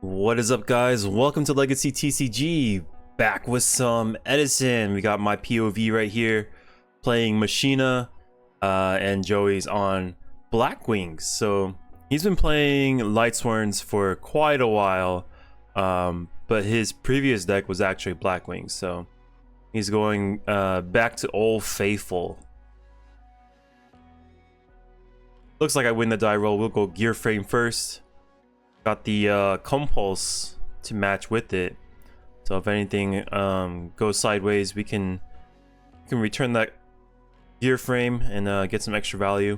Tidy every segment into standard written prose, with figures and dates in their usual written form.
What is up, guys? Welcome to Legacy TCG. Back with some Edison. We got my POV right here playing Machina, and Joey's on Blackwings. So he's been playing Lightsworns for quite a while, but his previous deck was actually Blackwings. So he's going back to Old Faithful. Looks like I win the die roll. We'll go gear frame first. Got the compulse to match with it, so if anything goes sideways, we can return that gear frame and get some extra value.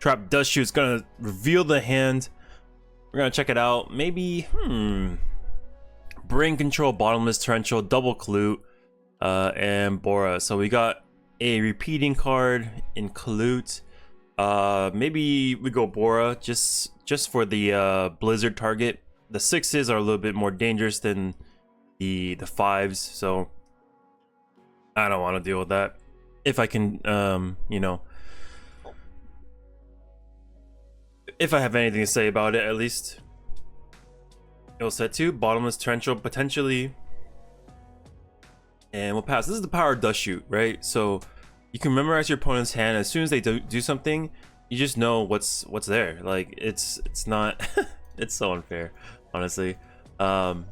Trap Dust Shoot is gonna reveal the hand. We're gonna check it out. Maybe Brain Control, Bottomless Torrential, Double Clute, and Bora. So we got a repeating card in Clute. Maybe we go Bora just for the blizzard target. The 6s are a little bit more dangerous than the 5s, so I don't want to deal with that. If I can, you know, if I have anything to say about it, at least. It'll set to Bottomless Torrential potentially, and we'll pass. This is the power of Dust Shoot, right? So you can memorize your opponent's hand. As soon as they do something, you just know what's there. Like it's not it's so unfair, honestly. We'll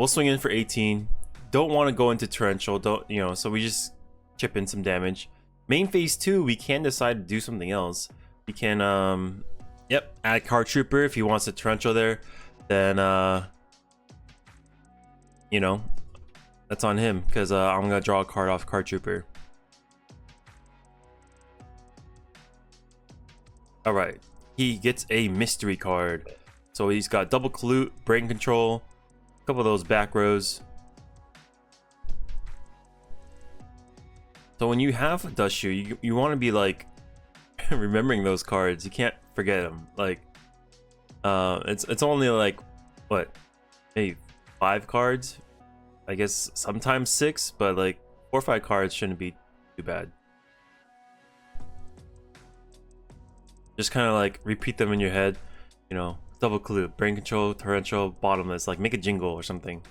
swing in for 18. Don't want to go into torrential, don't, you know, so we just chip in some damage. Main phase 2, we can decide to do something else. We can yep, add Card Trooper if he wants a torrential there. Then you know, that's on him, because I'm gonna draw a card off Card Trooper. All right, he gets a mystery card. So he's got Double Clute, Brain Control, a couple of those back rows. So when you have Dust Shoot, you want to be like remembering those cards. You can't forget them. Like it's only like what, maybe 5 cards, I guess sometimes 6, but like 4 or 5 cards shouldn't be too bad. Just kind of like repeat them in your head, you know. Double Clute, Brain Control, Torrential, Bottomless, like make a jingle or something,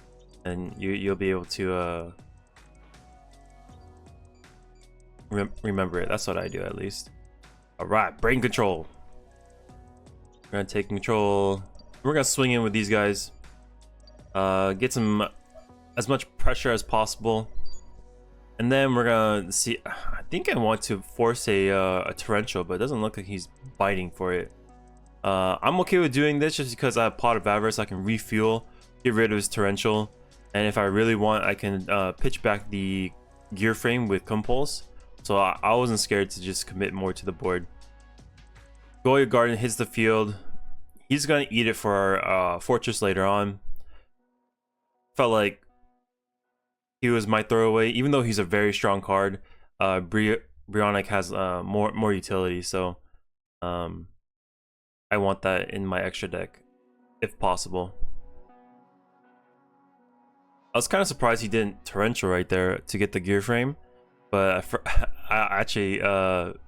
and you'll be able to remember it. That's what I do, at least. All right, Brain Control. We're gonna take control. We're gonna swing in with these guys, get some as much pressure as possible, and then we're gonna see. I think I want to force a torrential, but it doesn't look like he's biting for it. I'm okay with doing this just because I have Pot of Avarice. I can refuel, get rid of his torrential, and if I really want, I can pitch back the gear frame with compulse. So I wasn't scared to just commit more to the board. Goya Garden hits the field. He's gonna eat it for our fortress later on. Felt like he was my throwaway, even though he's a very strong card. Brionic has more utility, so I want that in my extra deck if possible. I was kind of surprised he didn't torrential right there to get the gear frame, but I actually the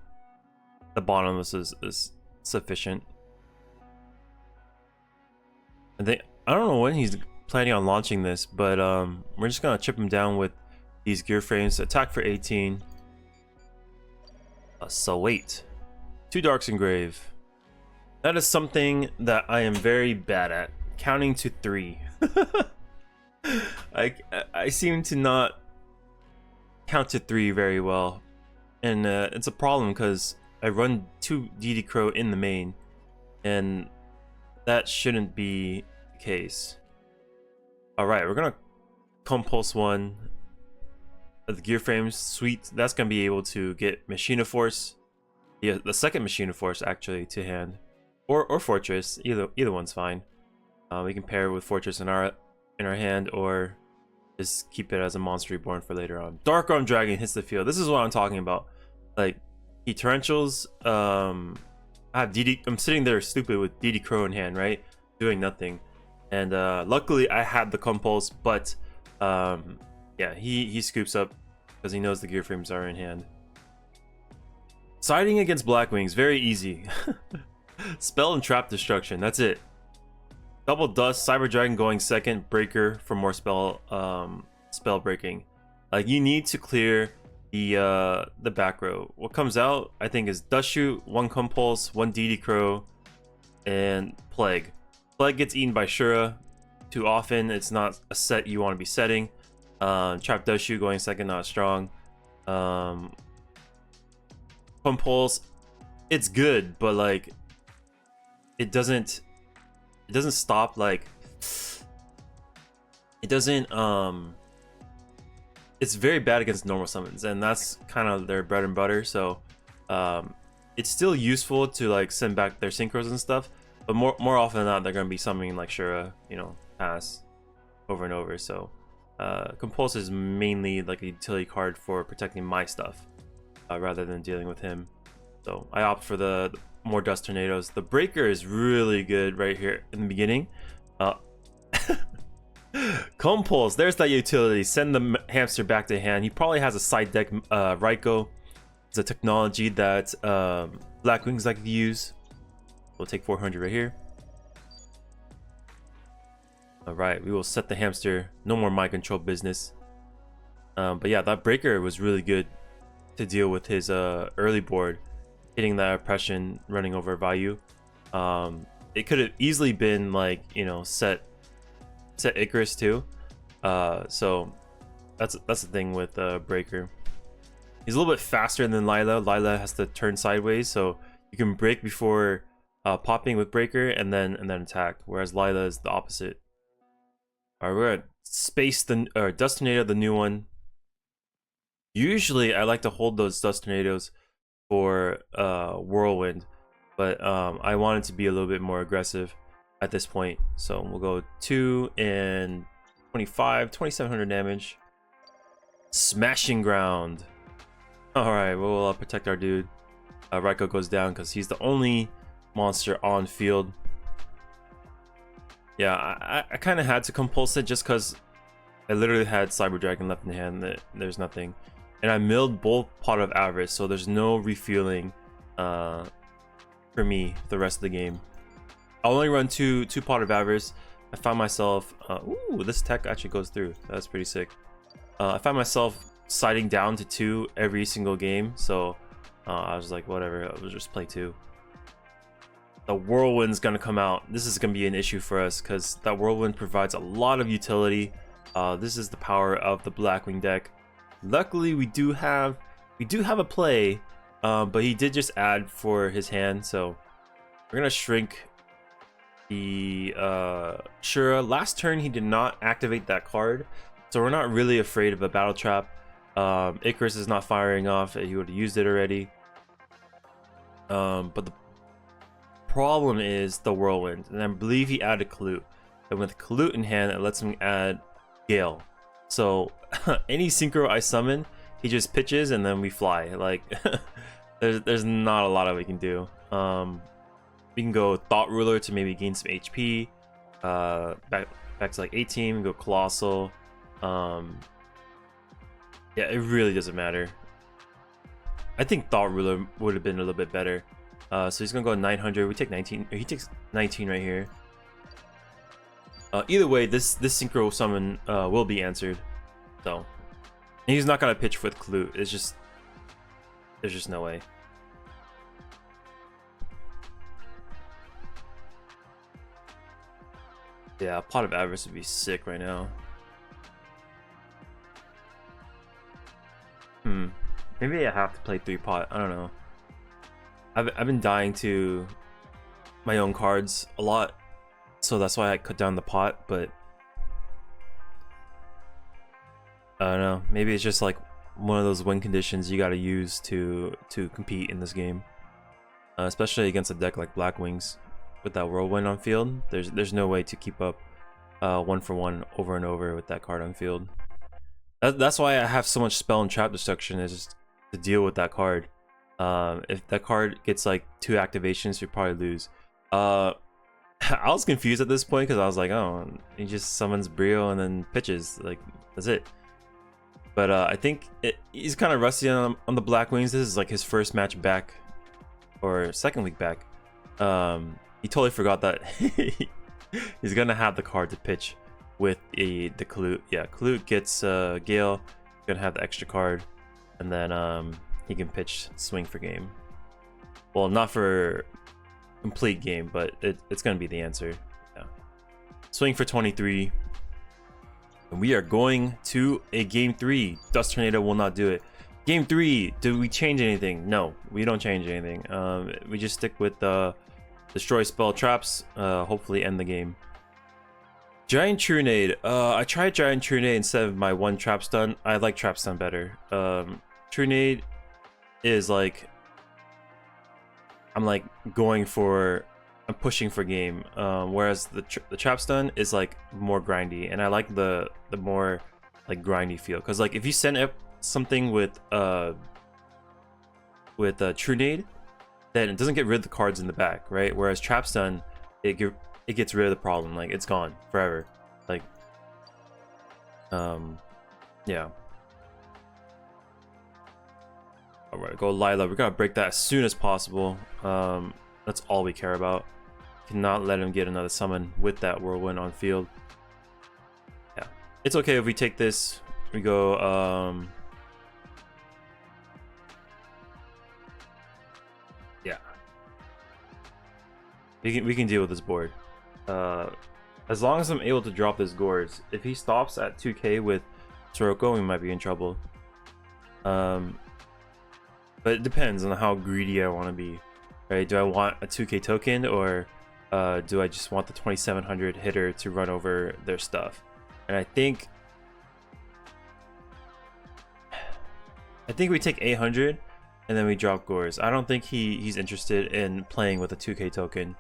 bottomless is sufficient. I don't know when he's planning on launching this, but we're just gonna chip him down with these gear frames. Attack for 18. So wait, 2 Darks Engrave. That is something that I am very bad at, counting to 3. I seem to not count to 3 very well, and it's a problem because I run 2 DD Crow in the main, and that shouldn't be the case. All right, we're gonna compulse 1 of the gear frames. Sweet, that's gonna be able to get Machina Force, the second Machina Force actually, to hand. Or Fortress, either one's fine. We can pair it with Fortress in our hand, or just keep it as a Monster Reborn for later on. Dark Arm Dragon hits the field. This is what I'm talking about. Like, he torrentials. I have DD. I'm sitting there stupid with DD Crow in hand, right, doing nothing. And luckily I had the compulse, but yeah, he scoops up because he knows the gear frames are in hand. Siding against Blackwings, very easy. Spell and Trap Destruction, that's it. Double Dust, Cyber Dragon going second, Breaker for more spell breaking. Like you need to clear the back row. What comes out, I think, is Dust Shoot, 1 Compulse, 1 DD Crow, and Plague. Plague gets eaten by Shura too often. It's not a set you want to be setting. Trap Dust Shoot going second, not strong. Compulse, it's good, but like it doesn't stop, like it doesn't it's very bad against normal summons, and that's kind of their bread and butter. So it's still useful to like send back their synchros and stuff, but more often than not they're going to be summoning like Shura, you know, pass over and over. So Compulse is mainly like a utility card for protecting my stuff rather than dealing with him. So I opt for the more Dust Tornadoes. The Breaker is really good right here in the beginning. Compulse, there's that utility. Send the hamster back to hand. He probably has a side deck Raiko. It's a technology that Blackwings like to use. We'll take 400 right here. Alright, we will set the hamster. No more mind control business. But yeah, that Breaker was really good to deal with his early board, hitting that oppression, running over value. It could have easily been like, you know, set Icarus too. So that's the thing with Breaker. He's a little bit faster than Lila. Lila has to turn sideways, so you can break before popping with Breaker and then attack, whereas Lila is the opposite. Alright, we're at Space Dust Tornado, the new one. Usually I like to hold those Dust Tornadoes for Whirlwind, but I wanted to be a little bit more aggressive at this point, so we'll go 2 and 25, 2700 damage. Smashing Ground. Alright, we'll protect our dude. Raiko goes down because he's the only monster on field. Yeah, I kind of had to compulse it just because I literally had Cyber Dragon left in hand. There's nothing. And I milled both Pot of Avarice, so there's no refueling for me the rest of the game. I'll only run two Pot of Avarice. I found myself... ooh, this tech actually goes through. That's pretty sick. I found myself siding down to 2 every single game, so I was like, whatever, I'll just play 2. The Whirlwind's gonna come out. This is gonna be an issue for us because that Whirlwind provides a lot of utility. This is the power of the Blackwing deck. Luckily, we do have a play, but he did just add for his hand, so we're gonna shrink the Shura. Last turn, he did not activate that card, so we're not really afraid of a battle trap. Icarus is not firing off. He would have used it already. But the problem is the Whirlwind, and I believe he added Kalute, and with Kalute in hand, it lets him add Gale. So any synchro I summon, he just pitches and then we fly. Like there's not a lot of we can do. We can go Thought Ruler to maybe gain some HP. Back to like 18, go Colossal. Yeah, it really doesn't matter. I think Thought Ruler would have been a little bit better. So he's gonna go 900. We take 19. He takes 19 right here. Either way, this synchro summon will be answered. So and he's not gonna pitch with Kalute. It's just there's just no way. Yeah, a Pot of Avarice would be sick right now. Maybe I have to play 3 pot. I don't know. I've been dying to my own cards a lot, so that's why I cut down the pot. But I don't know. Maybe it's just like one of those win conditions you got to use to compete in this game, especially against a deck like Blackwings with that Whirlwind on field. There's no way to keep up 1-for-1 over and over with that card on field. That's why I have so much spell and trap destruction, is just to deal with that card. If that card gets like 2 activations, you probably lose. I was confused at this point because I was like, oh, he just summons Brio and then pitches. Like, that's it. But I think he's kind of rusty on the Blackwings. This is like his first match back, or second week back. He totally forgot that He's gonna have the card to pitch with the Kalute. Yeah, Kalute gets Gale. Gonna have the extra card, and then he can pitch swing for game. Well, not for complete game, but it's gonna be the answer. Yeah. Swing for 23. And we are going to a game 3. Dust Tornado will not do it. Game 3, do we change anything? No, we don't change anything. We just stick with destroy spell traps, hopefully end the game. Giant Trunade. I tried Giant Trunade instead of my one trap stun. I like trap stun better. Trunade is like, I'm like I'm pushing for game, whereas the trap stun is like more grindy, and I like the more like grindy feel, because like if you send up something with Trunade, then it doesn't get rid of the cards in the back, right? Whereas trap stun, it gets rid of the problem, like it's gone forever. Like yeah. All right, go Lila. We gotta break that as soon as possible. That's all we care about. Cannot let him get another summon with that whirlwind on field. Yeah, it's okay if we take this. We go yeah, we can deal with this board. As long as I'm able to drop his Gores. If he stops at 2k with Sirocco, we might be in trouble. But it depends on how greedy I want to be, right? Do I want a 2k token, or do I just want the 2700 hitter to run over their stuff? And I think we take 800 and then we drop Gores. I don't think he's interested in playing with a 2k token.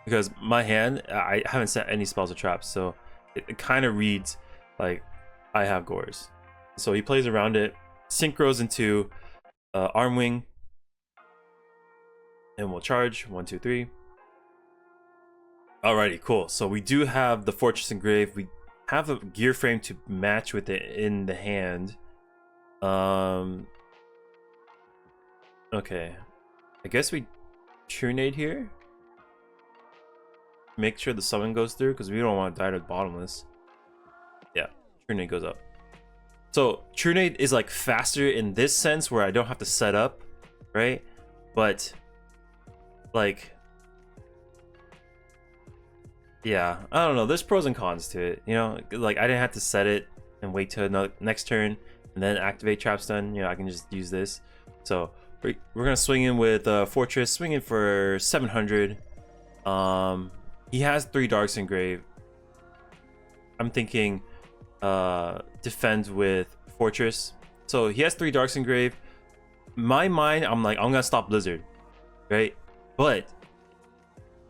Because my hand, I haven't set any spells or traps, so it kind of reads like I have Gores. So he plays around it, synchros into Arm Wing, and we'll charge 1, 2, 3. Alrighty, cool. So we do have the Fortress Engrave. We have a gear frame to match with it in the hand. Okay, I guess we Trunade here. Make sure the summon goes through, because we don't want to die to bottomless. Yeah, Trunade goes up. So Trunade is like faster in this sense, where I don't have to set up, right? But like, yeah, I don't know, there's pros and cons to it, you know. Like, I didn't have to set it and wait till another next turn and then activate trap stun. You know, I can just use this. So we're gonna swing in with Fortress, swing in for 700. He has 3 Darks Engrave. I'm thinking defend with Fortress. So he has 3 Darks Engrave. In my mind, I'm like, I'm gonna stop Blizzard, right? But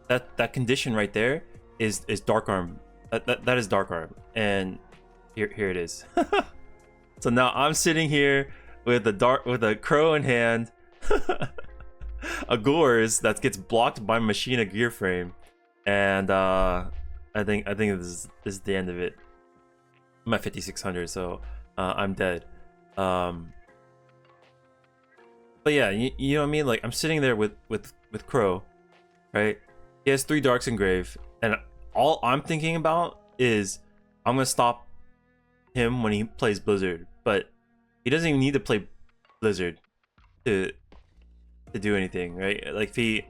that condition right there is Dark Arm. That is Dark Arm, and here it is. So now I'm sitting here with a Crow in hand, a Gores that gets blocked by Machina gear frame, and I think this is the end of it. I'm at 5600, so I'm dead. But yeah, you know what I mean? Like, I'm sitting there with Crow, right? He has 3 Darks Engrave, and all I'm thinking about is I'm gonna stop him when he plays Blizzard. But he doesn't even need to play Blizzard to do anything, right? Like, if he,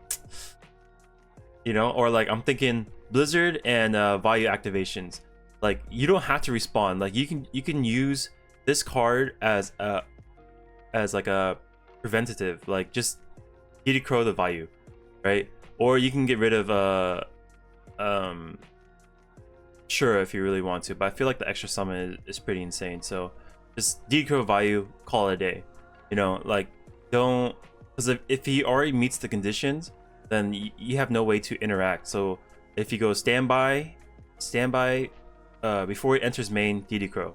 you know, or like I'm thinking Blizzard and value activations. Like, you don't have to respond. Like, you can use this card as like a preventative. Like, just DD Crow the value, right? Or you can get rid of sure, if you really want to, but I feel like the extra summon is pretty insane. So just DD Crow value, call it a day. You know, like, don't, because if he already meets the conditions, then you have no way to interact. So if you go standby before he enters main, DD Crow,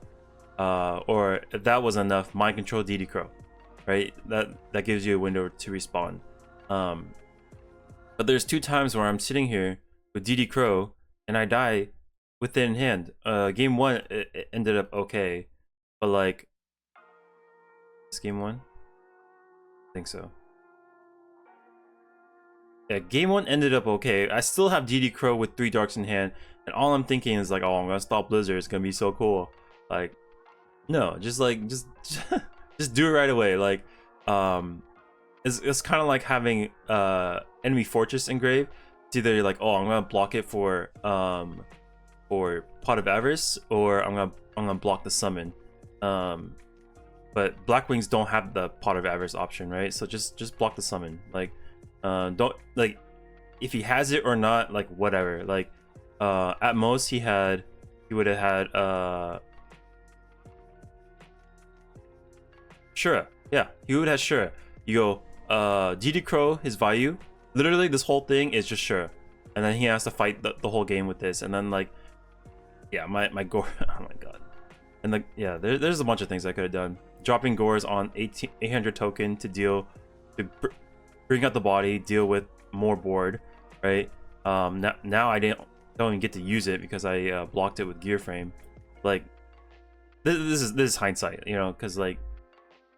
or if that was enough, mind control DD Crow, right? That gives you a window to respawn. But there's 2 times where I'm sitting here with DD Crow and I die with it in hand. Game 1 it ended up okay, but like, this game 1, I think so. yeah, game 1 ended up okay. I still have DD Crow with 3 darks in hand, and all I'm thinking is like, oh, I'm gonna stop Blizzard. It's gonna be so cool. Like, no, just just do it right away. Like, it's kind of like having enemy fortress engraved. It's either like, oh, I'm gonna block it for Pot of Avarice, or I'm gonna block the summon. But Blackwings don't have the Pot of Avarice option, right? So just block the summon. Like, don't, like, if he has it or not, like, whatever. Like, at most he would have had Shura. Yeah, he would have Shura. You go DD Crow, his Vayu. Literally this whole thing is just Shura. And then he has to fight the whole game with this. And then, like, yeah, my gore. Oh my god. And like, yeah, there's a bunch of things I could have done. Dropping Gores on 800 token to bring out the body, deal with more board, right? Now I don't even get to use it because I blocked it with Gear Frame. Like, this is hindsight, you know, because like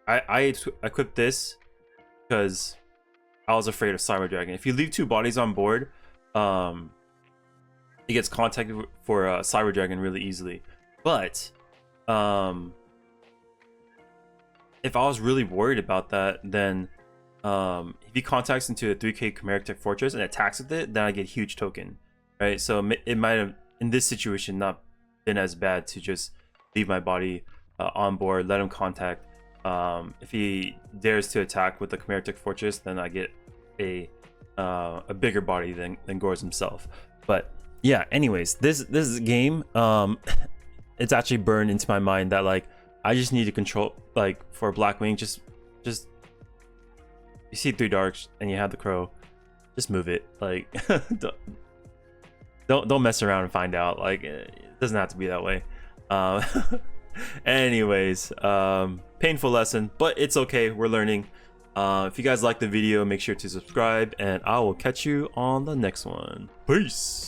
I equipped this because I was afraid of Cyber Dragon. If you leave 2 bodies on board, it gets contacted for Cyber Dragon really easily. But if I was really worried about that, then if he contacts into a 3k Chimeric Tech Fortress and attacks with it, then I get huge token, right? So it might have, in this situation, not been as bad to just leave my body on board, let him contact. If he dares to attack with the Chimeric Tech Fortress, then I get a bigger body than Gores himself. But yeah, anyways, this game, it's actually burned into my mind that, like, I just need to control, like, for Blackwing, just you see 3 darks and you have the Crow, just move it. Like, don't mess around and find out. Like, it doesn't have to be that way. Anyways, painful lesson, but it's okay, we're learning. If you guys like the video, make sure to subscribe, and I will catch you on the next one. Peace.